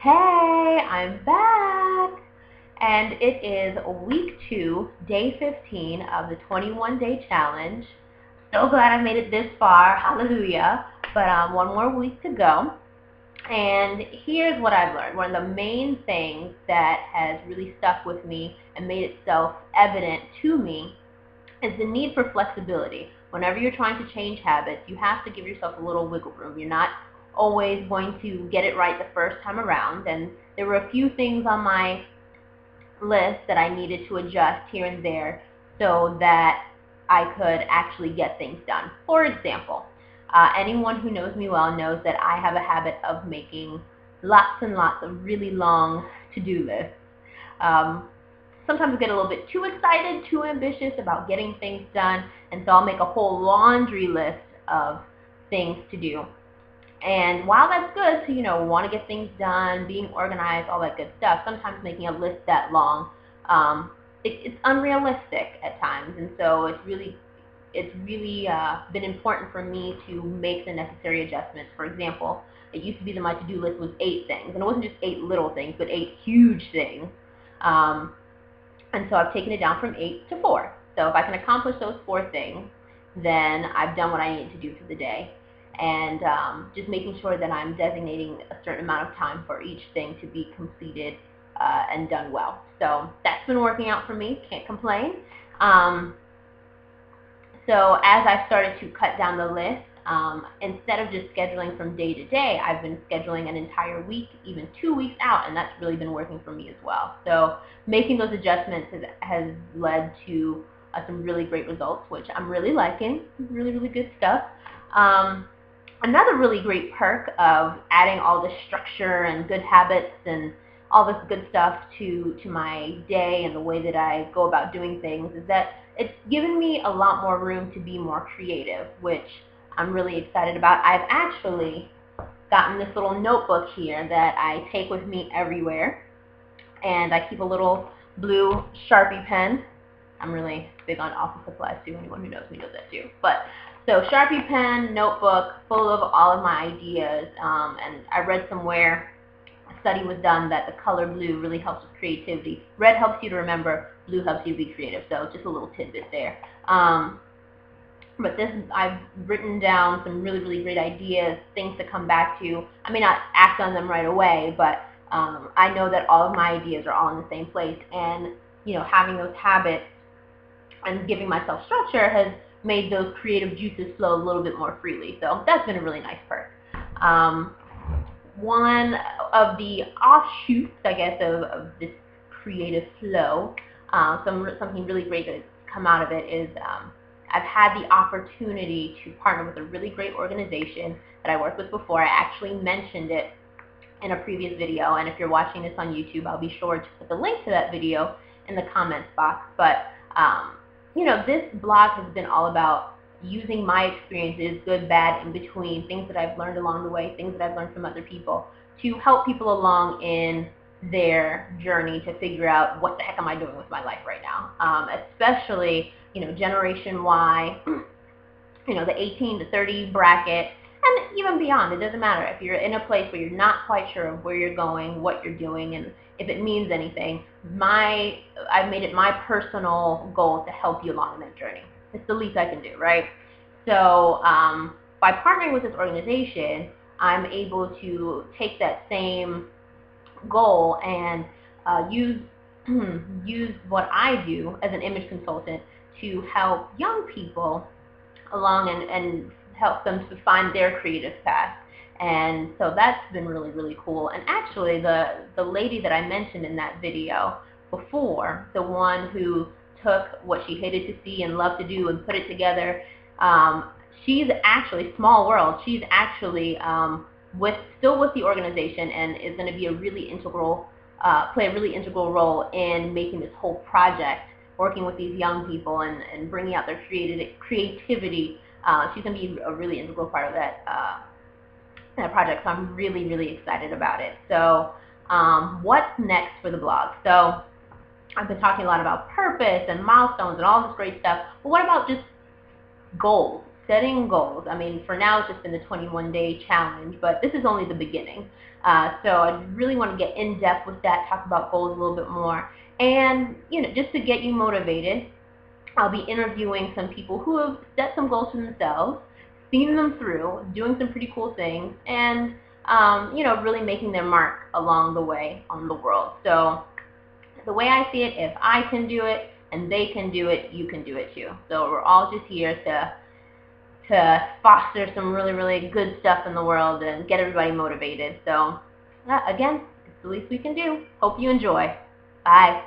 Hey, I'm back. And it is week 2, day 15 of the 21-day challenge. So glad I made it this far. Hallelujah. But one more week to go. And here's what I've learned. One of the main things that has really stuck with me and made itself evident to me is the need for flexibility. Whenever you're trying to change habits, you have to give yourself a little wiggle room. You're not always going to get it right the first time around, and there were a few things on my list that I needed to adjust here and there so that I could actually get things done. For example, anyone who knows me well knows that I have a habit of making lots and lots of really long to-do lists. Sometimes I get a little bit too excited, too ambitious about getting things done, and so I'll make a whole laundry list of things to do. And while that's good to, want to get things done, being organized, all that good stuff, sometimes making a list that long, it's unrealistic at times. And so it's really been important for me to make the necessary adjustments. For example, it used to be that my to-do list was 8 things, and it wasn't just 8 little things, but 8 huge things. And so I've taken it down from 8 to 4. So if I can accomplish those 4 things, then I've done what I need to do for the day. And just making sure that I'm designating a certain amount of time for each thing to be completed and done well. So that's been working out for me. Can't complain. So as I started to cut down the list, instead of just scheduling from day to day, I've been scheduling an entire week, even 2 weeks out, and that's really been working for me as well. So making those adjustments has led to some really great results, which I'm really liking. Really, really good stuff. Another really great perk of adding all this structure and good habits and all this good stuff to my day and the way that I go about doing things is that it's given me a lot more room to be more creative, which I'm really excited about. I've actually gotten this little notebook here that I take with me everywhere, and I keep a little blue Sharpie pen. I'm really big on office supplies too. Anyone who knows me knows that too. But so Sharpie pen, notebook, full of all of my ideas, and I read somewhere a study was done that the color blue really helps with creativity. Red helps you to remember, blue helps you to be creative. So just a little tidbit there. But I've written down some really, really great ideas, things to come back to. I may not act on them right away, but I know that all of my ideas are all in the same place. And having those habits and giving myself structure has made those creative juices flow a little bit more freely. So that's been a really nice perk. One of the offshoots, I guess, of this creative flow, something really great that's come out of it is I've had the opportunity to partner with a really great organization that I worked with before. I actually mentioned it in a previous video, and if you're watching this on YouTube, I'll be sure to put the link to that video in the comments box. But this blog has been all about using my experiences, good, bad, in between, things that I've learned along the way, things that I've learned from other people, to help people along in their journey to figure out what the heck am I doing with my life right now, especially Generation Y, the 18 to 30 bracket, and even beyond. It doesn't matter if you're in a place where you're not quite sure of where you're going, what you're doing, and if it means anything. I've made it my personal goal to help you along that journey. It's the least I can do, right? So by partnering with this organization, I'm able to take that same goal and use what I do as an image consultant to help young people along and help them to find their creative path. And so that's been really, really cool. And actually, the lady that I mentioned in that video before, the one who took what she hated to see and loved to do and put it together, she's actually, small world, she's actually still with the organization and is going to be a really integral, play a really integral role in making this whole project, working with these young people and bringing out their creativity. She's going to be a really integral part of that project, so I'm really, really excited about it. So what's next for the blog? So I've been talking a lot about purpose and milestones and all this great stuff, but what about just goals, setting goals. I mean, for now it's just been the 21-day challenge, but this is only the beginning. So I really want to get in depth with that, talk about goals a little bit more, and just to get you motivated, I'll be interviewing some people who have set some goals for themselves, seen them through, doing some pretty cool things, and really making their mark along the way on the world. So the way I see it, if I can do it and they can do it, you can do it too. So we're all just here to foster some really, really good stuff in the world and get everybody motivated. So again, it's the least we can do. Hope you enjoy. Bye.